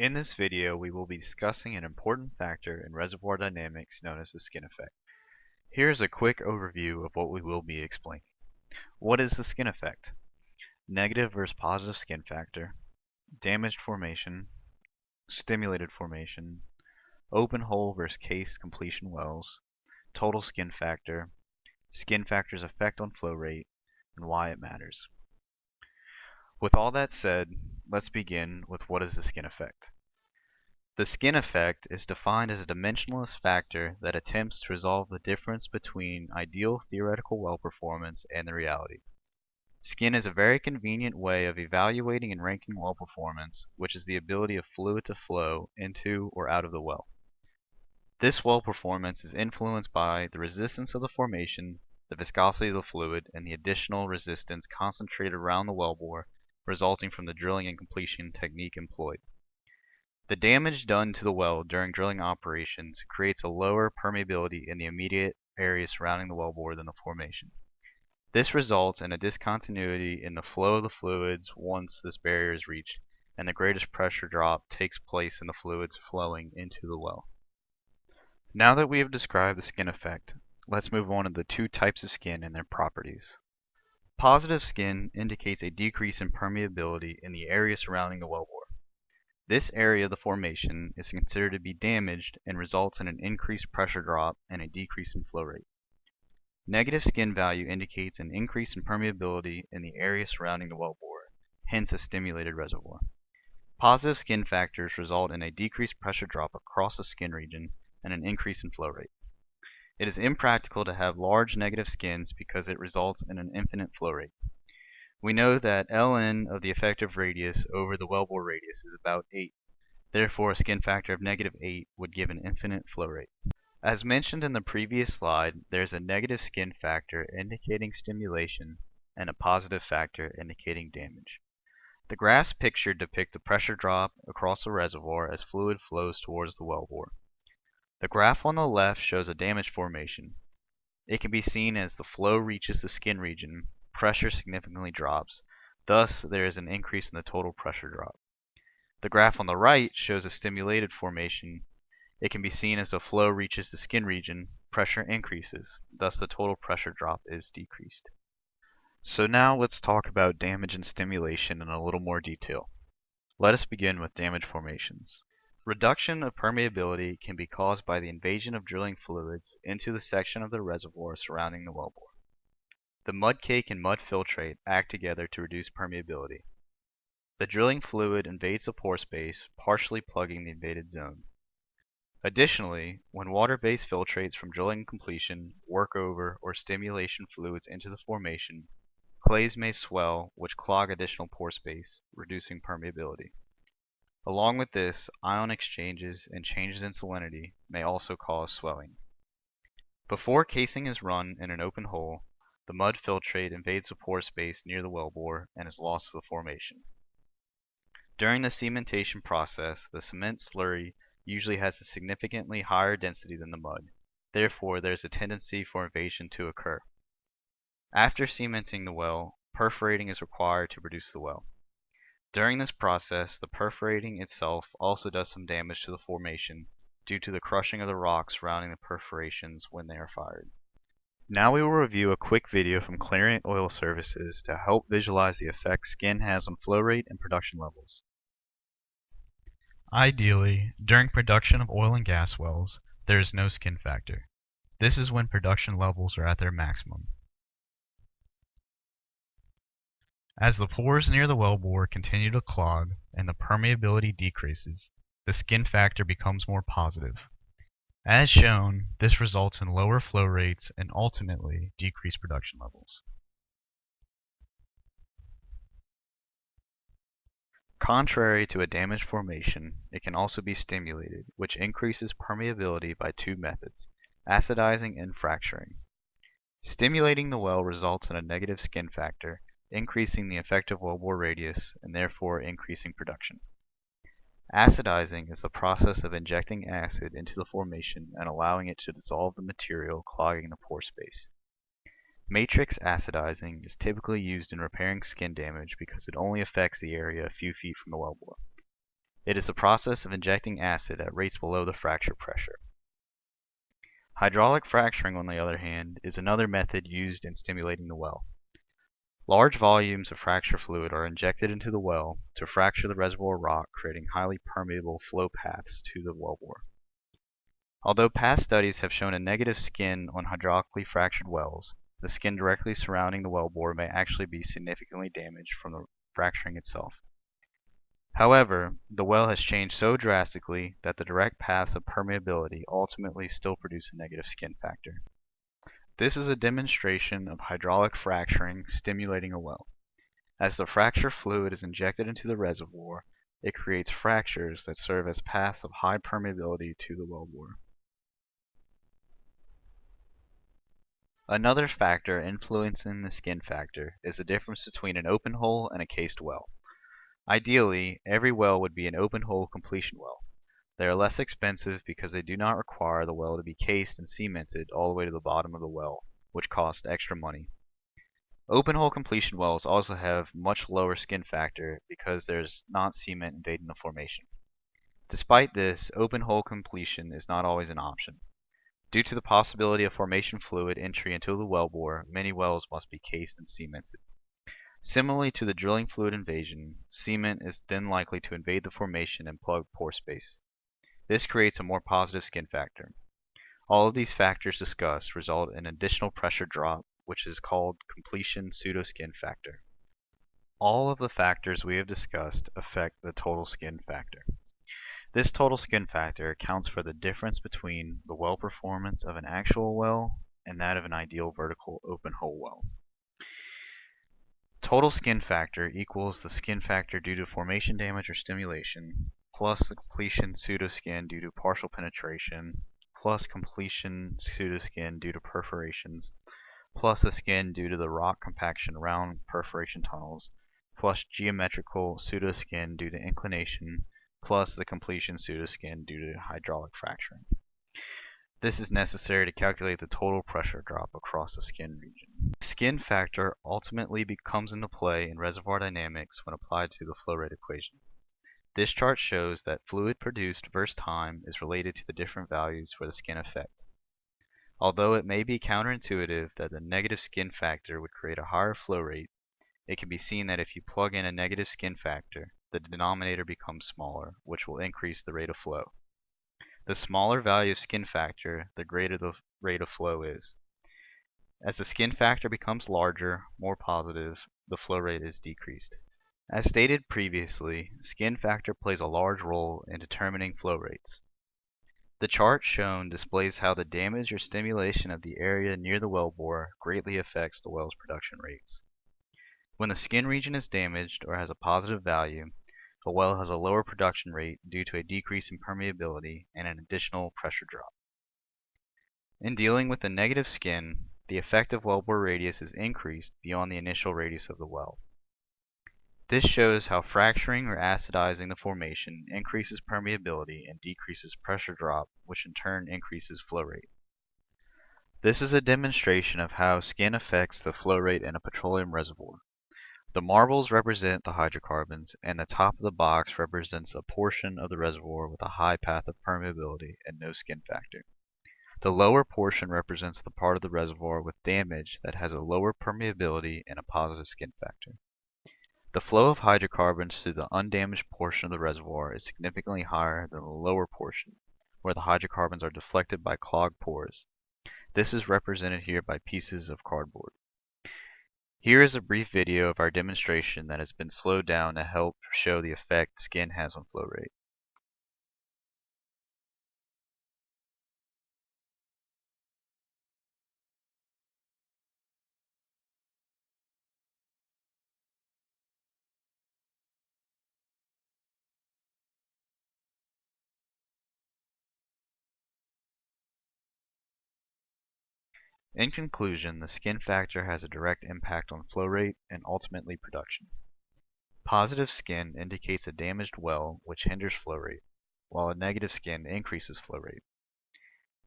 In this video, we will be discussing an important factor in reservoir dynamics known as the skin effect. Here is a quick overview of what we will be explaining. What is the skin effect? Negative versus positive skin factor, damaged formation, stimulated formation, open hole versus case completion wells, total skin factor's effect on flow rate, and why it matters. With all that said, let's begin with what is the skin effect. The skin effect is defined as a dimensionless factor that attempts to resolve the difference between ideal theoretical well performance and the reality. Skin is a very convenient way of evaluating and ranking well performance, which is the ability of fluid to flow into or out of the well. This well performance is influenced by the resistance of the formation, the viscosity of the fluid, and the additional resistance concentrated around the wellbore resulting from the drilling and completion technique employed. The damage done to the well during drilling operations creates a lower permeability in the immediate area surrounding the wellbore than the formation. This results in a discontinuity in the flow of the fluids once this barrier is reached, and the greatest pressure drop takes place in the fluids flowing into the well. Now that we have described the skin effect, let's move on to the two types of skin and their properties. Positive skin indicates a decrease in permeability in the area surrounding the wellbore. This area of the formation is considered to be damaged and results in an increased pressure drop and a decrease in flow rate. Negative skin value indicates an increase in permeability in the area surrounding the wellbore, hence a stimulated reservoir. Positive skin factors result in a decreased pressure drop across the skin region and an increase in flow rate. It is impractical to have large negative skins because it results in an infinite flow rate. We know that ln of the effective radius over the wellbore radius is about 8. Therefore, a skin factor of -8 would give an infinite flow rate. As mentioned in the previous slide, there is a negative skin factor indicating stimulation and a positive factor indicating damage. The graphs pictured depict the pressure drop across the reservoir as fluid flows towards the wellbore. The graph on the left shows a damaged formation. It can be seen as the flow reaches the skin region, pressure significantly drops, thus there is an increase in the total pressure drop. The graph on the right shows a stimulated formation. It can be seen as the flow reaches the skin region, pressure increases, thus the total pressure drop is decreased. So now let's talk about damage and stimulation in a little more detail. Let us begin with damage formations. Reduction of permeability can be caused by the invasion of drilling fluids into the section of the reservoir surrounding the wellbore. The mud cake and mud filtrate act together to reduce permeability. The drilling fluid invades the pore space, partially plugging the invaded zone. Additionally, when water-based filtrates from drilling and completion, workover, or stimulation fluids into the formation, clays may swell, which clog additional pore space, reducing permeability. Along with this, ion exchanges and changes in salinity may also cause swelling. Before casing is run in an open hole, the mud filtrate invades the pore space near the wellbore and is lost to the formation. During the cementation process, the cement slurry usually has a significantly higher density than the mud. Therefore, there is a tendency for invasion to occur. After cementing the well, perforating is required to produce the well. During this process, the perforating itself also does some damage to the formation due to the crushing of the rocks surrounding the perforations when they are fired. Now we will review a quick video from Clariant Oil Services to help visualize the effect skin has on flow rate and production levels. Ideally, during production of oil and gas wells, there is no skin factor. This is when production levels are at their maximum. As the pores near the wellbore continue to clog and the permeability decreases, the skin factor becomes more positive. As shown, this results in lower flow rates and ultimately decreased production levels. Contrary to a damaged formation, it can also be stimulated, which increases permeability by two methods, acidizing and fracturing. Stimulating the well results in a negative skin factor, increasing the effective wellbore radius and therefore increasing production. Acidizing is the process of injecting acid into the formation and allowing it to dissolve the material clogging the pore space. Matrix acidizing is typically used in repairing skin damage because it only affects the area a few feet from the wellbore. It is the process of injecting acid at rates below the fracture pressure. Hydraulic fracturing, on the other hand, is another method used in stimulating the well. Large volumes of fracture fluid are injected into the well to fracture the reservoir rock, creating highly permeable flow paths to the wellbore. Although past studies have shown a negative skin on hydraulically fractured wells, the skin directly surrounding the wellbore may actually be significantly damaged from the fracturing itself. However, the well has changed so drastically that the direct paths of permeability ultimately still produce a negative skin factor. This is a demonstration of hydraulic fracturing stimulating a well. As the fracture fluid is injected into the reservoir, it creates fractures that serve as paths of high permeability to the wellbore. Another factor influencing the skin factor is the difference between an open hole and a cased well. Ideally, every well would be an open hole completion well. They are less expensive because they do not require the well to be cased and cemented all the way to the bottom of the well, which costs extra money. Open hole completion wells also have much lower skin factor because there's not cement invading the formation. Despite this, open hole completion is not always an option. Due to the possibility of formation fluid entry into the wellbore, many wells must be cased and cemented. Similarly to the drilling fluid invasion, cement is then likely to invade the formation and plug pore space. This creates a more positive skin factor. All of these factors discussed result in additional pressure drop, which is called completion pseudoskin factor. All of the factors we have discussed affect the total skin factor. This total skin factor accounts for the difference between the well performance of an actual well and that of an ideal vertical open hole well. Total skin factor equals the skin factor due to formation damage or stimulation, plus the completion pseudoskin due to partial penetration, plus completion pseudoskin due to perforations, plus the skin due to the rock compaction around perforation tunnels, plus geometrical pseudoskin due to inclination, plus the completion pseudoskin due to hydraulic fracturing. This is necessary to calculate the total pressure drop across the skin region. The skin factor ultimately comes into play in reservoir dynamics when applied to the flow rate equation. This chart shows that fluid produced versus time is related to the different values for the skin effect. Although it may be counterintuitive that the negative skin factor would create a higher flow rate, it can be seen that if you plug in a negative skin factor, the denominator becomes smaller, which will increase the rate of flow. The smaller value of skin factor, the greater the rate of flow is. As the skin factor becomes larger, more positive, the flow rate is decreased. As stated previously, skin factor plays a large role in determining flow rates. The chart shown displays how the damage or stimulation of the area near the wellbore greatly affects the well's production rates. When the skin region is damaged or has a positive value, a well has a lower production rate due to a decrease in permeability and an additional pressure drop. In dealing with the negative skin, the effective wellbore radius is increased beyond the initial radius of the well. This shows how fracturing or acidizing the formation increases permeability and decreases pressure drop, which in turn increases flow rate. This is a demonstration of how skin affects the flow rate in a petroleum reservoir. The marbles represent the hydrocarbons, and the top of the box represents a portion of the reservoir with a high path of permeability and no skin factor. The lower portion represents the part of the reservoir with damage that has a lower permeability and a positive skin factor. The flow of hydrocarbons through the undamaged portion of the reservoir is significantly higher than the lower portion, where the hydrocarbons are deflected by clogged pores. This is represented here by pieces of cardboard. Here is a brief video of our demonstration that has been slowed down to help show the effect skin has on flow rate. In conclusion, the skin factor has a direct impact on flow rate and ultimately production. Positive skin indicates a damaged well, which hinders flow rate, while a negative skin increases flow rate.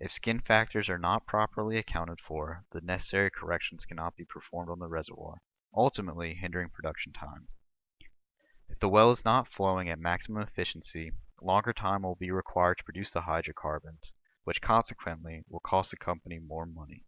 If skin factors are not properly accounted for, the necessary corrections cannot be performed on the reservoir, ultimately hindering production time. If the well is not flowing at maximum efficiency, longer time will be required to produce the hydrocarbons, which consequently will cost the company more money.